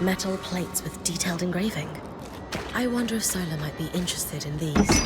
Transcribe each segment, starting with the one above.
Metal plates with detailed engraving. I wonder if Sola might be interested in these.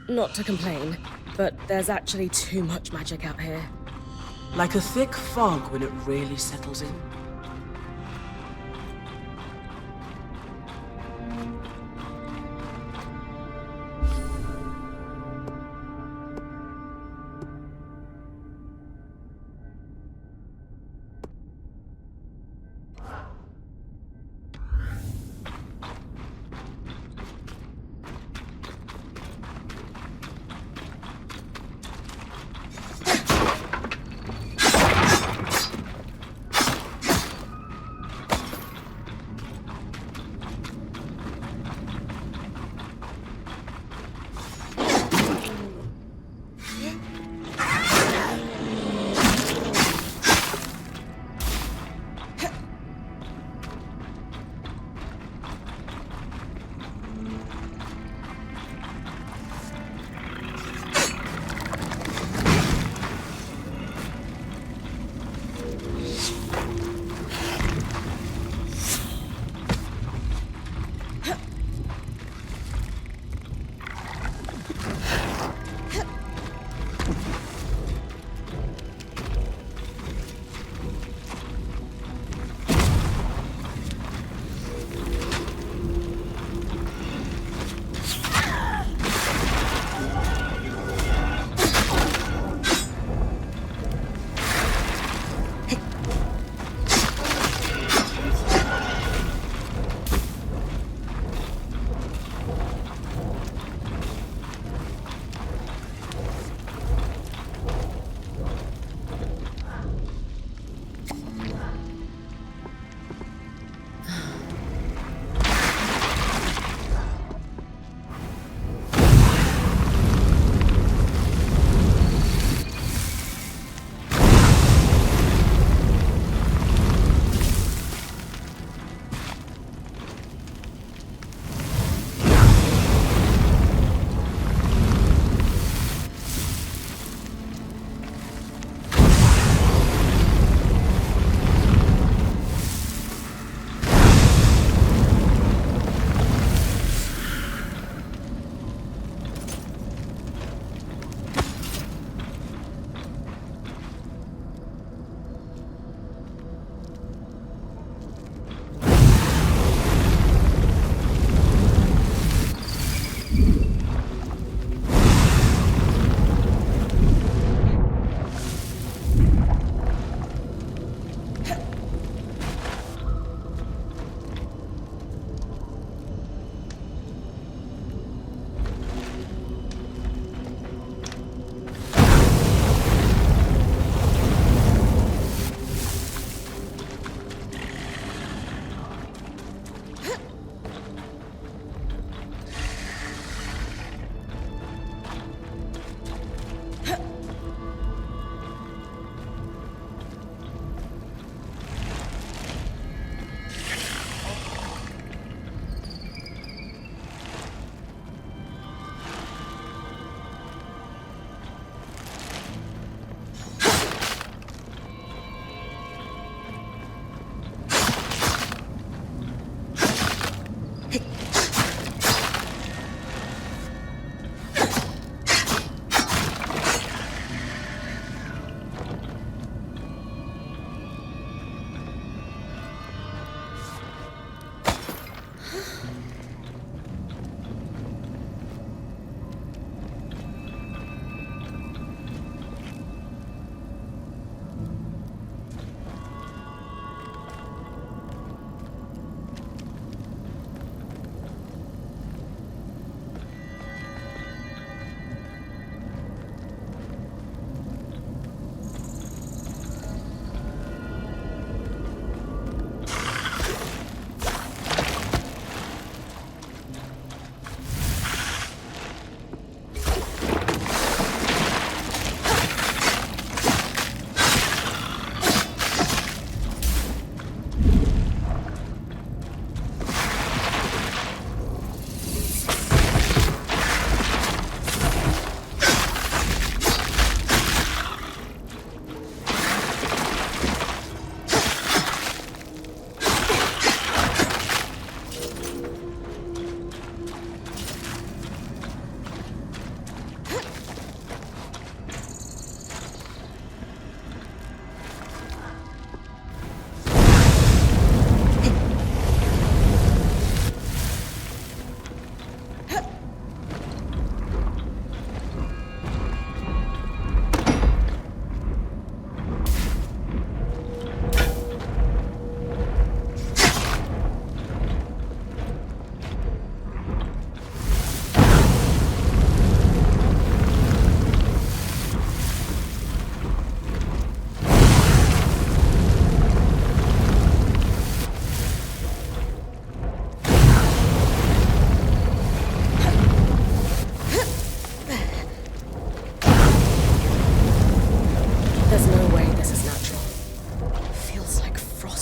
Not to complain, but there's actually too much magic out here. Like a thick fog when it really settles in.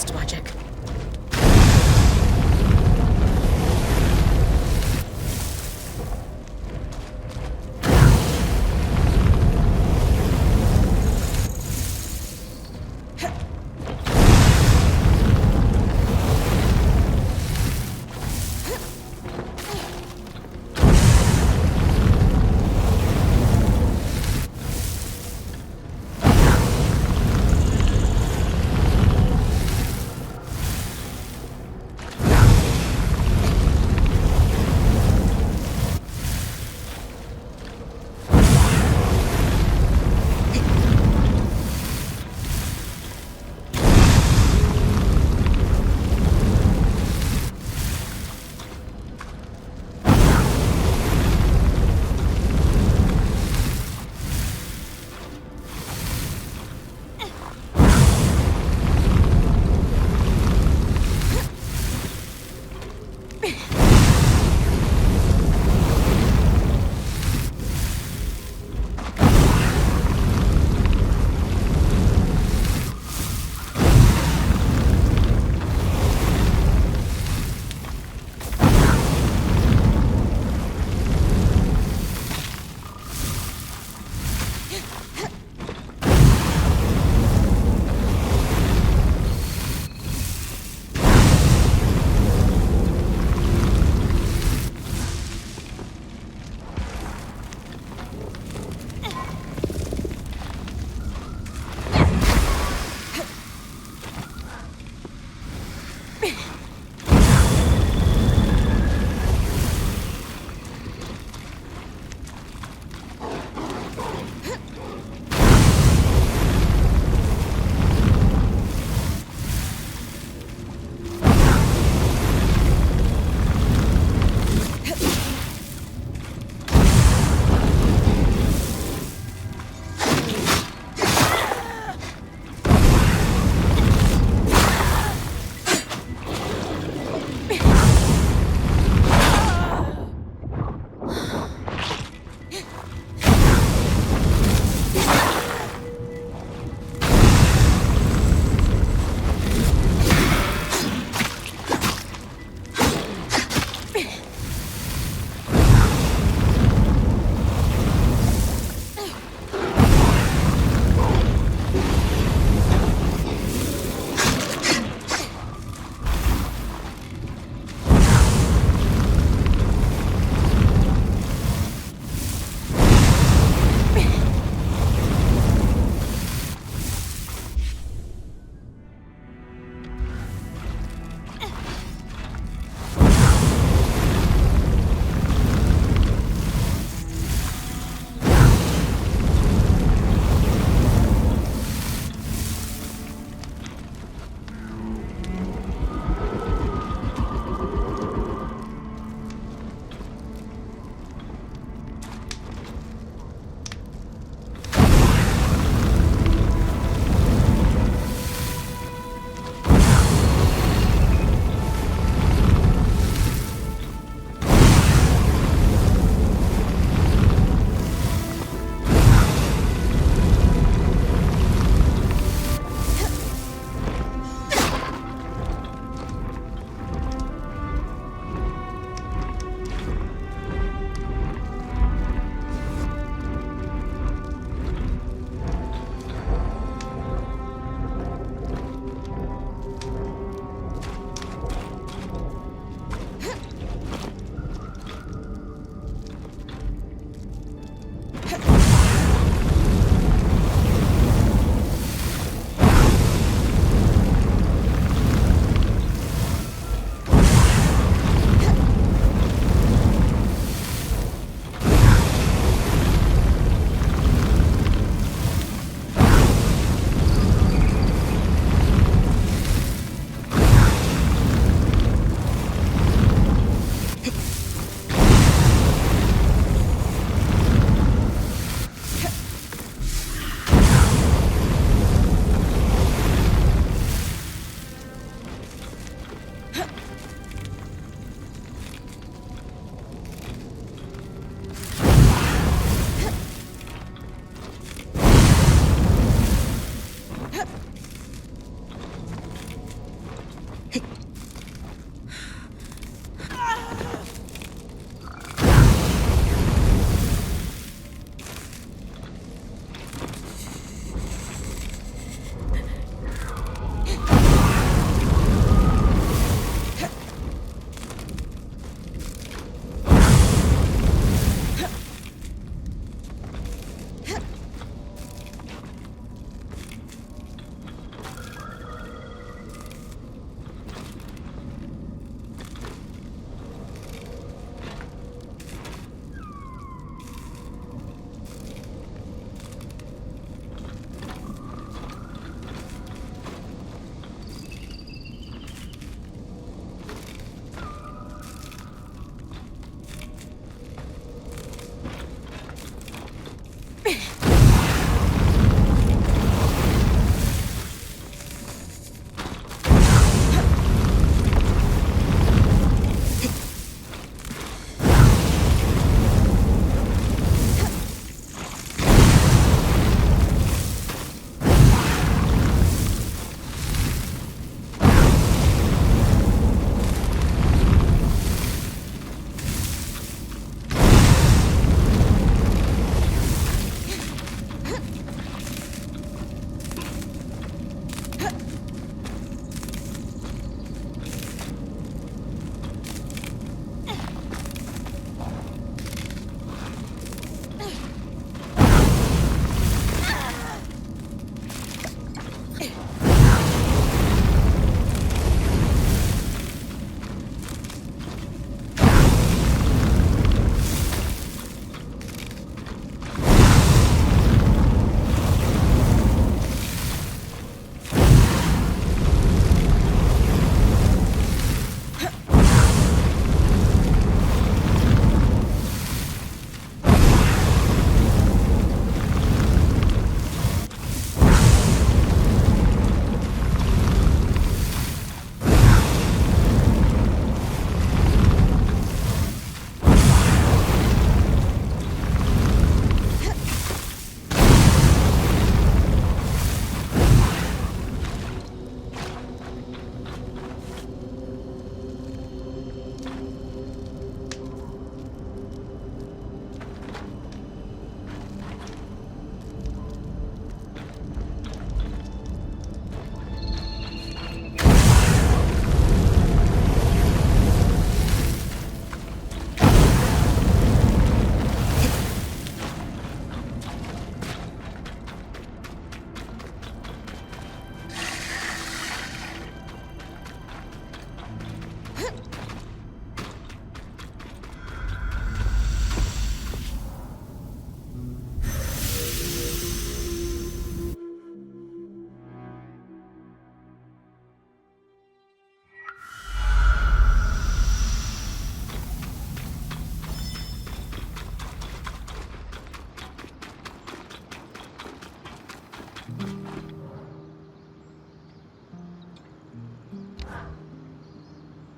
frost magic.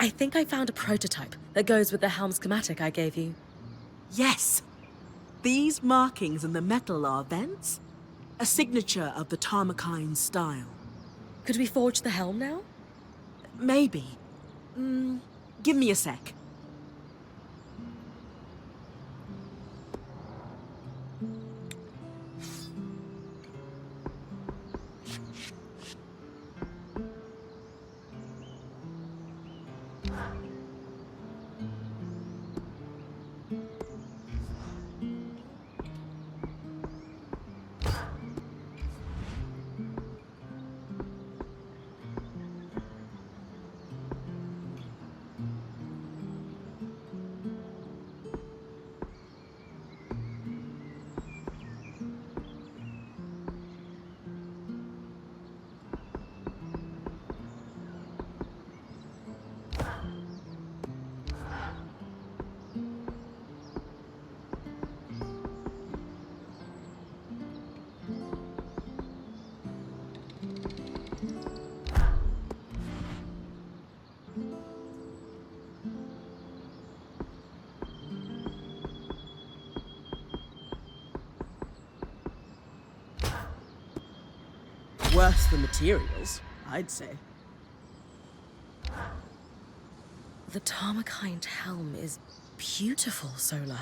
I think I found a prototype that goes with the helm schematic I gave you. Yes! These markings in the metal are vents? A signature of the Tarmakine style. Could we forge the helm now? Maybe. Give me a sec. Worse the materials, I'd say. The Tarmakine helm is beautiful, Solar.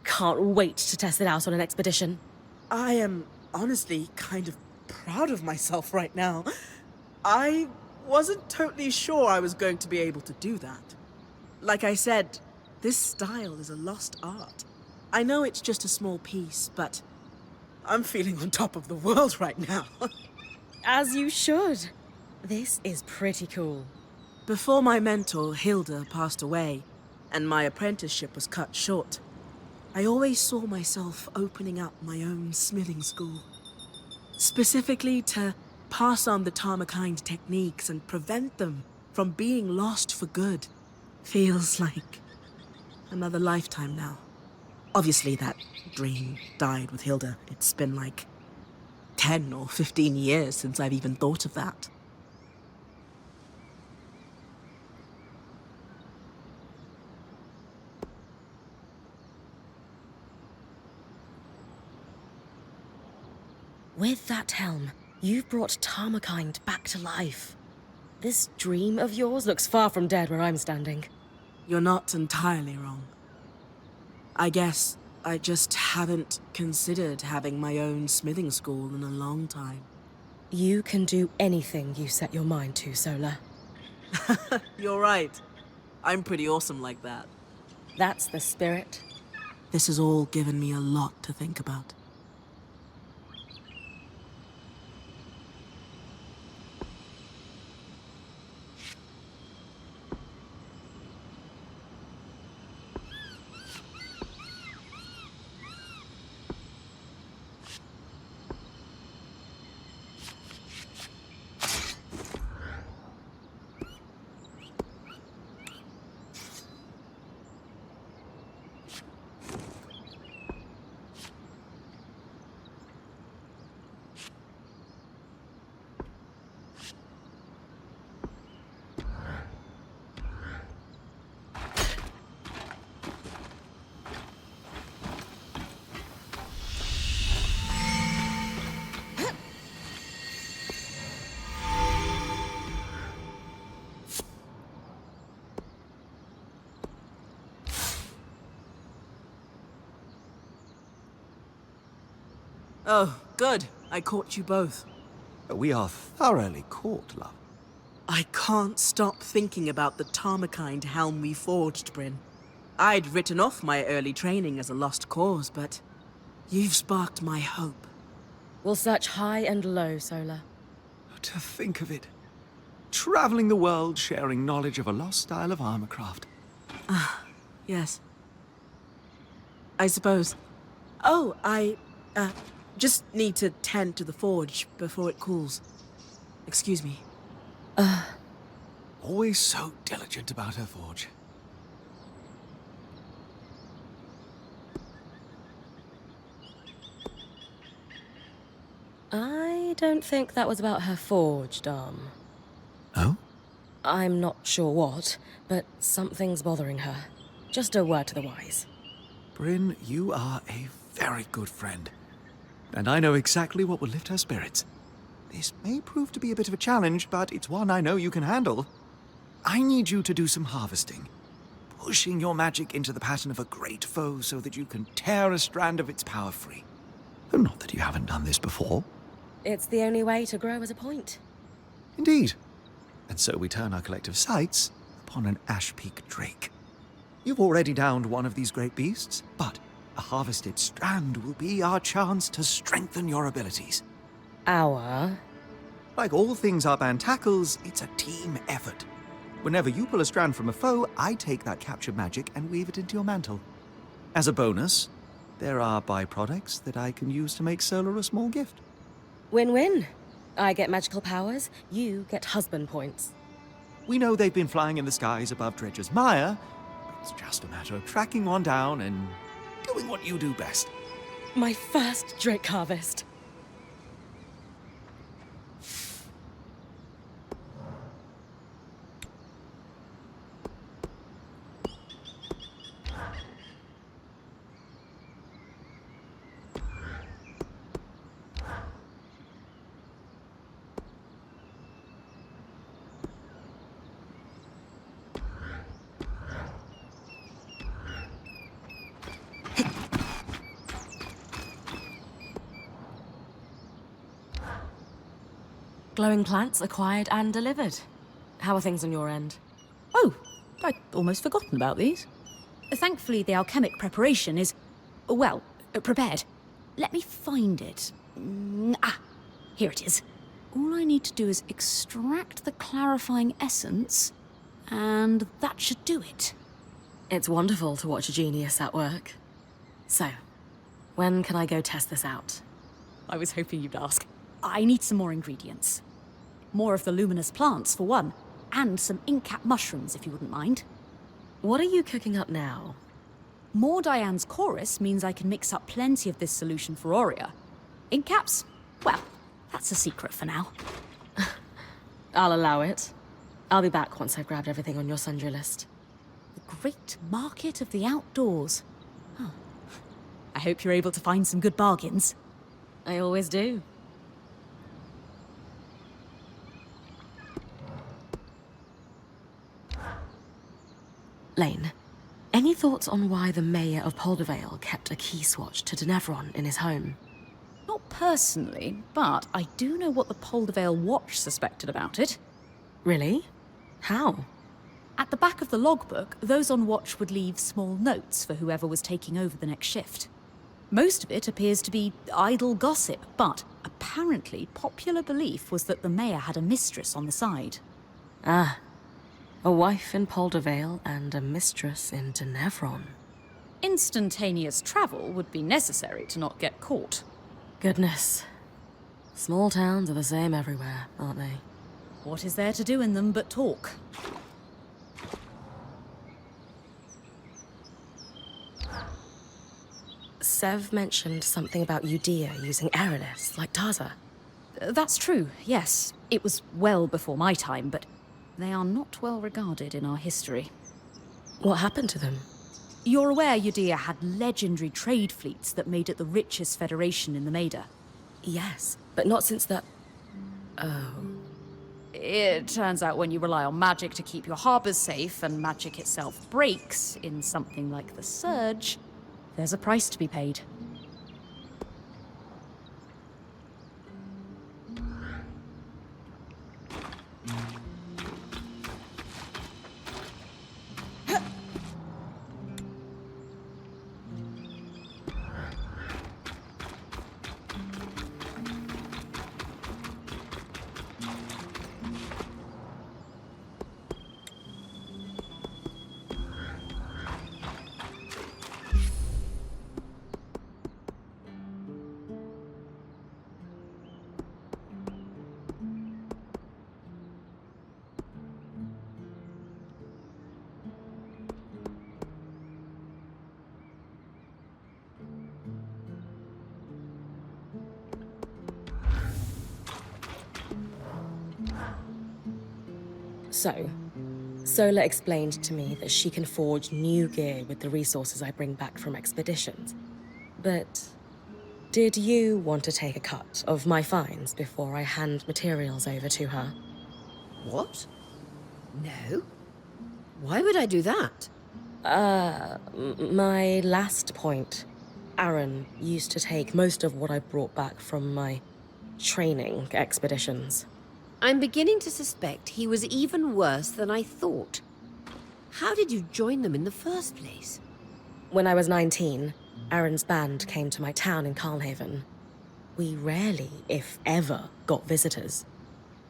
Can't wait to test it out on an expedition. I am honestly kind of proud of myself right now. I wasn't totally sure I was going to be able to do that. Like I said, this style is a lost art. I know it's just a small piece, but I'm feeling on top of the world right now. As you should. This is pretty cool. Before my mentor, Hilda, passed away, and my apprenticeship was cut short, I always saw myself opening up my own smithing school. Specifically to pass on the Tarmakine techniques and prevent them from being lost for good. Feels like another lifetime now. Obviously that dream died with Hilda. It's been like 10 or 15 years since I've even thought of that. With that helm, you've brought Tarmakind back to life. This dream of yours looks far from dead where I'm standing. You're not entirely wrong. I guess I just haven't considered having my own smithing school in a long time. You can do anything you set your mind to, Solar. You're right. I'm pretty awesome like that. That's the spirit. This has all given me a lot to think about. Oh, good. I caught you both. We are thoroughly caught, love. I can't stop thinking about the Tarmakind helm we forged, Bryn. I'd written off my early training as a lost cause, but you've sparked my hope. We'll search high and low, Solar. To think of it. Traveling the world, sharing knowledge of a lost style of armorcraft. Yes. I suppose. Oh, I just need to tend to the forge before it cools. Excuse me. Always so diligent about her forge. I don't think that was about her forge, Dom. Oh? I'm not sure what, but something's bothering her. Just a word to the wise. Bryn, you are a very good friend. And I know exactly what will lift her spirits. This may prove to be a bit of a challenge, but it's one I know you can handle. I need you to do some harvesting. Pushing your magic into the pattern of a great foe so that you can tear a strand of its power free. Though not that you haven't done this before. It's the only way to grow as a point. Indeed. And so we turn our collective sights upon an ash-peak drake. You've already downed one of these great beasts, but a harvested strand will be our chance to strengthen your abilities. Our? Like all things our band tackles, it's a team effort. Whenever you pull a strand from a foe, I take that captured magic and weave it into your mantle. As a bonus, there are byproducts that I can use to make Solar a small gift. Win-win. I get magical powers, you get husband points. We know they've been flying in the skies above Dredger's Mire. It's just a matter of tracking one down and doing what you do best. My first drake harvest. Glowing plants acquired and delivered. How are things on your end? Oh, I'd almost forgotten about these. Thankfully, the alchemic preparation is, well, prepared. Let me find it. Here it is. All I need to do is extract the clarifying essence, and that should do it. It's wonderful to watch a genius at work. So, when can I go test this out? I was hoping you'd ask. I need some more ingredients. More of the luminous plants, for one, and some ink-cap mushrooms, if you wouldn't mind. What are you cooking up now? More Diane's chorus means I can mix up plenty of this solution for Aurea. Ink-caps? Well, that's a secret for now. I'll allow it. I'll be back once I've grabbed everything on your sundry list. The great market of the outdoors. Huh. I hope you're able to find some good bargains. I always do. Lane, any thoughts on why the mayor of Poldervale kept a key swatch to Denevron in his home? Not personally, but I do know what the Poldervale Watch suspected about it. Really? How? At the back of the logbook, those on watch would leave small notes for whoever was taking over the next shift. Most of it appears to be idle gossip, but apparently popular belief was that the mayor had a mistress on the side. Ah. A wife in Poldervale and a mistress in Denevron. Instantaneous travel would be necessary to not get caught. Goodness. Small towns are the same everywhere, aren't they? What is there to do in them but talk? Sev mentioned something about Udea using aeroliths, like Taza. That's true, yes. It was well before my time, but they are not well regarded in our history. What happened to them? You're aware Udea had legendary trade fleets that made it the richest federation in the Maida? Yes, but not since the... Oh. It turns out when you rely on magic to keep your harbors safe, and magic itself breaks in something like the Surge, there's a price to be paid. So, Sola explained to me that she can forge new gear with the resources I bring back from expeditions. But did you want to take a cut of my finds before I hand materials over to her? What? No. Why would I do that? My last point. Aaron used to take most of what I brought back from my training expeditions. I'm beginning to suspect he was even worse than I thought. How did you join them in the first place? When I was 19, Aaron's band came to my town in Carlhaven. We rarely, if ever, got visitors.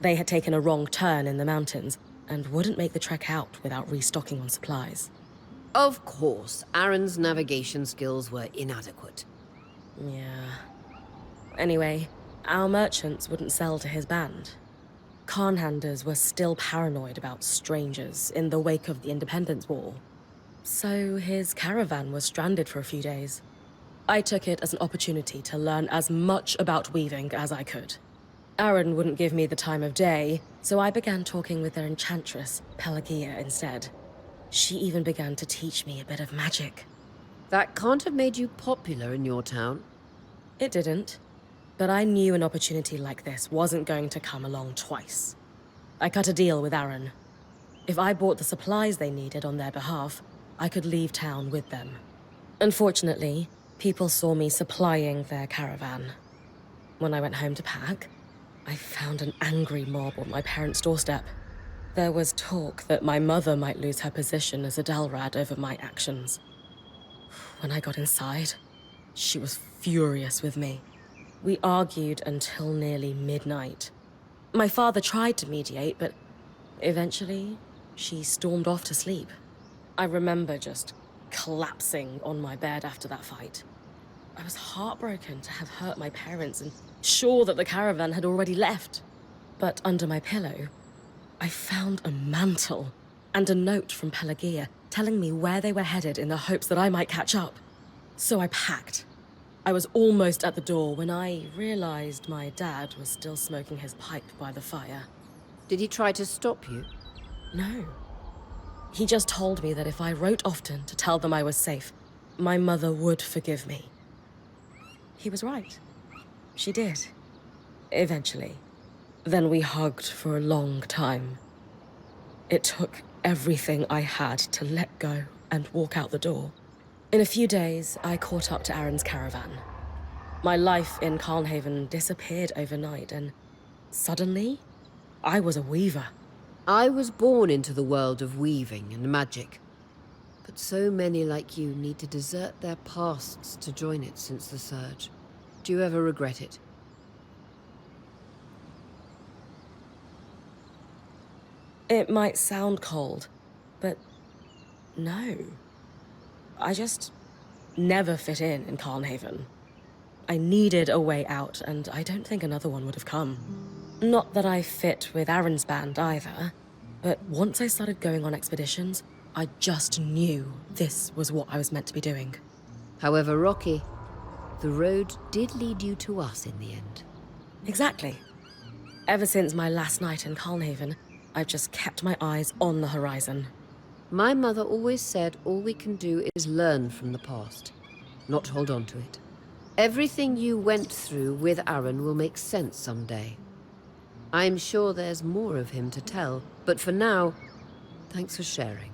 They had taken a wrong turn in the mountains and wouldn't make the trek out without restocking on supplies. Of course, Aaron's navigation skills were inadequate. Yeah. Anyway, our merchants wouldn't sell to his band. Khanhanders were still paranoid about strangers in the wake of the Independence War. So his caravan was stranded for a few days. I took it as an opportunity to learn as much about weaving as I could. Aaron wouldn't give me the time of day, so I began talking with their enchantress, Pelagia, instead. She even began to teach me a bit of magic. That can't have made you popular in your town. It didn't, but I knew an opportunity like this wasn't going to come along twice. I cut a deal with Aaron. If I bought the supplies they needed on their behalf, I could leave town with them. Unfortunately, people saw me supplying their caravan. When I went home to pack, I found an angry mob on my parents' doorstep. There was talk that my mother might lose her position as a Dalrad over my actions. When I got inside, she was furious with me. We argued until nearly midnight. My father tried to mediate, but eventually, she stormed off to sleep. I remember just collapsing on my bed after that fight. I was heartbroken to have hurt my parents and sure that the caravan had already left. But under my pillow, I found a mantle and a note from Pelagia telling me where they were headed in the hopes that I might catch up. So I packed. I was almost at the door when I realized my dad was still smoking his pipe by the fire. Did he try to stop you? No. He just told me that if I wrote often to tell them I was safe, my mother would forgive me. He was right. She did. Eventually. Then we hugged for a long time. It took everything I had to let go and walk out the door. In a few days, I caught up to Aaron's caravan. My life in Carlhaven disappeared overnight, and suddenly, I was a weaver. I was born into the world of weaving and magic. But so many like you need to desert their pasts to join it since the Surge. Do you ever regret it? It might sound cold, but no. I just never fit in Carlhaven. I needed a way out, and I don't think another one would have come. Not that I fit with Aaron's band either, but once I started going on expeditions, I just knew this was what I was meant to be doing. However rocky, the road did lead you to us in the end. Exactly. Ever since my last night in Carlhaven, I've just kept my eyes on the horizon. My mother always said all we can do is learn from the past, not hold on to it. Everything you went through with Aaron will make sense someday. I'm sure there's more of him to tell, but for now, thanks for sharing.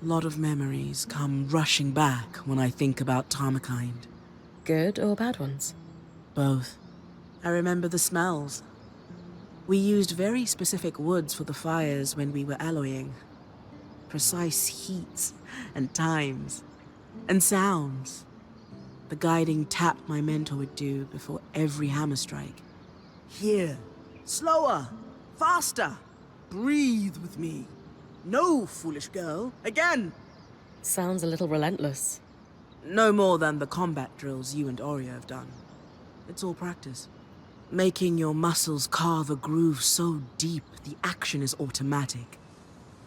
A lot of memories come rushing back when I think about Tarmakind. Good or bad ones? Both. I remember the smells. We used very specific woods for the fires when we were alloying. Precise heats and times. And sounds. The guiding tap my mentor would do before every hammer strike. Here. Slower. Faster. Breathe with me. No, foolish girl. Again! Sounds a little relentless. No more than the combat drills you and Oreo have done. It's all practice. Making your muscles carve a groove so deep the action is automatic,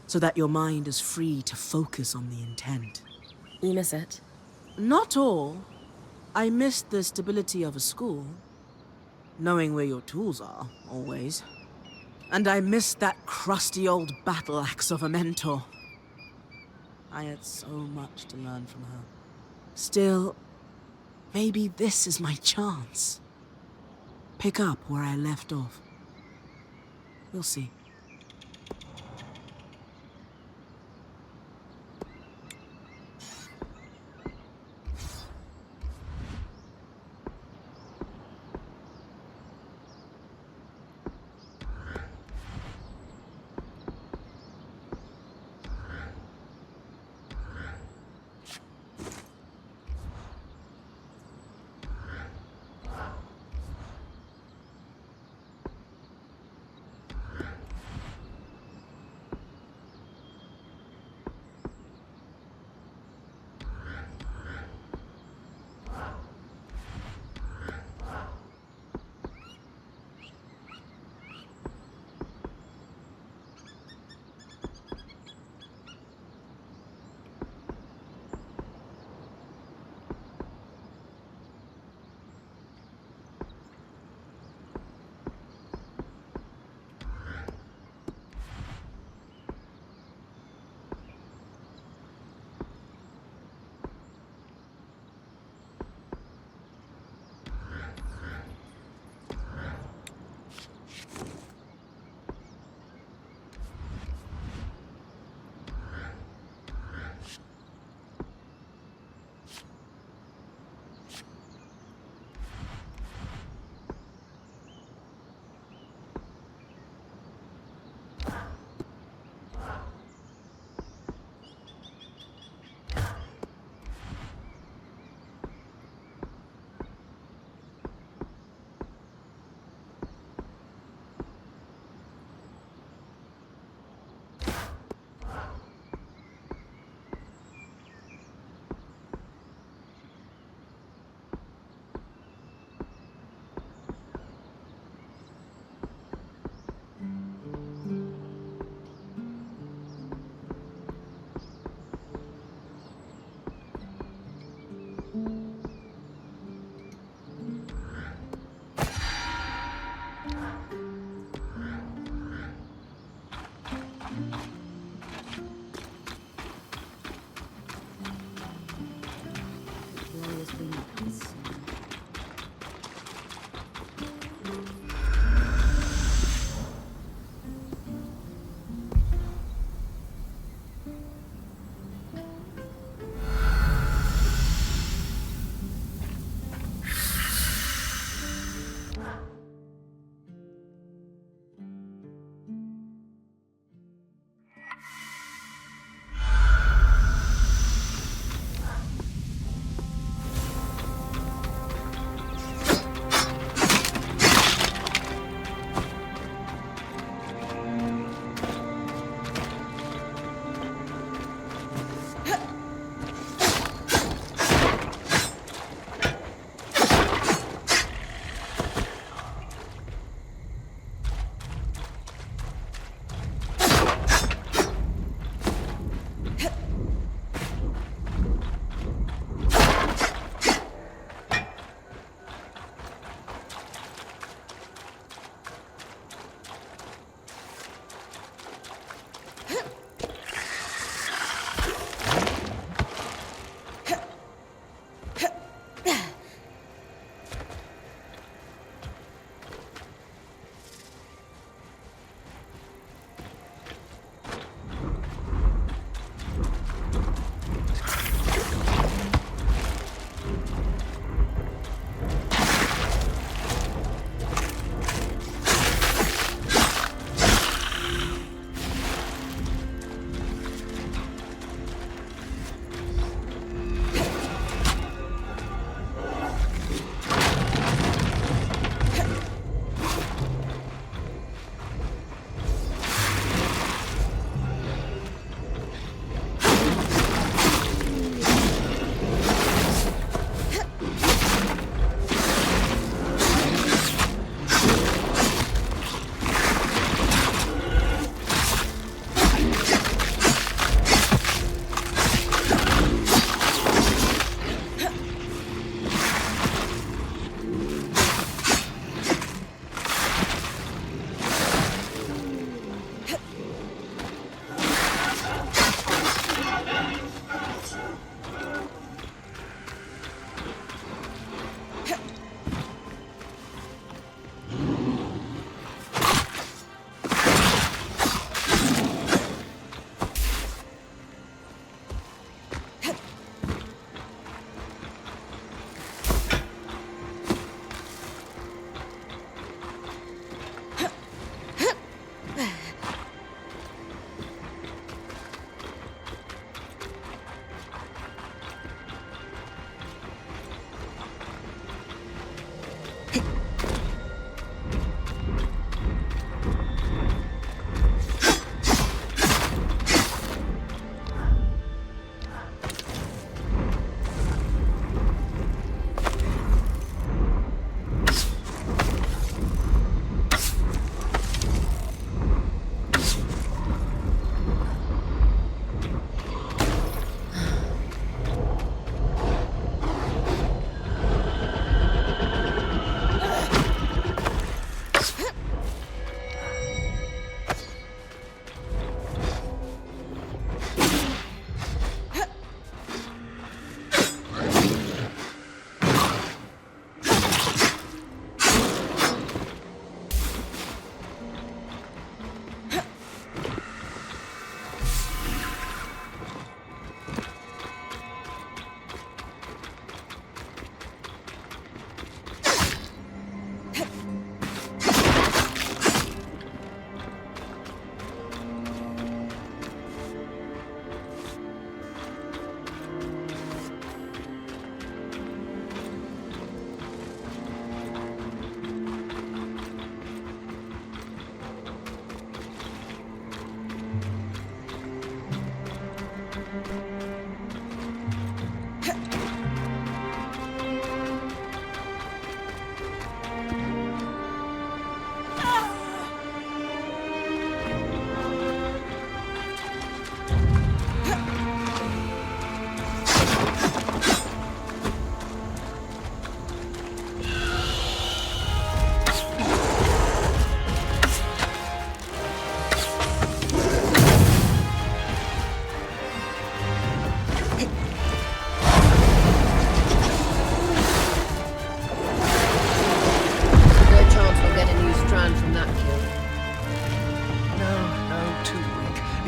so that your mind is free to focus on the intent. You miss it? Not all. I miss the stability of a school. Knowing where your tools are, always. And I miss that crusty old battle axe of a mentor. I had so much to learn from her. Still, maybe this is my chance. Pick up where I left off. We'll see.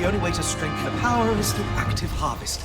only way to strengthen the power is through active harvest.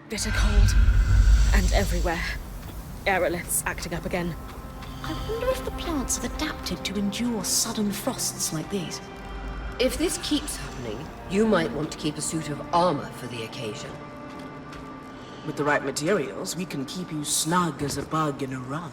Bitter cold. And everywhere. Aeroliths acting up again. I wonder if the plants have adapted to endure sudden frosts like these. If this keeps happening, you might want to keep a suit of armor for the occasion. With the right materials, we can keep you snug as a bug in a rug.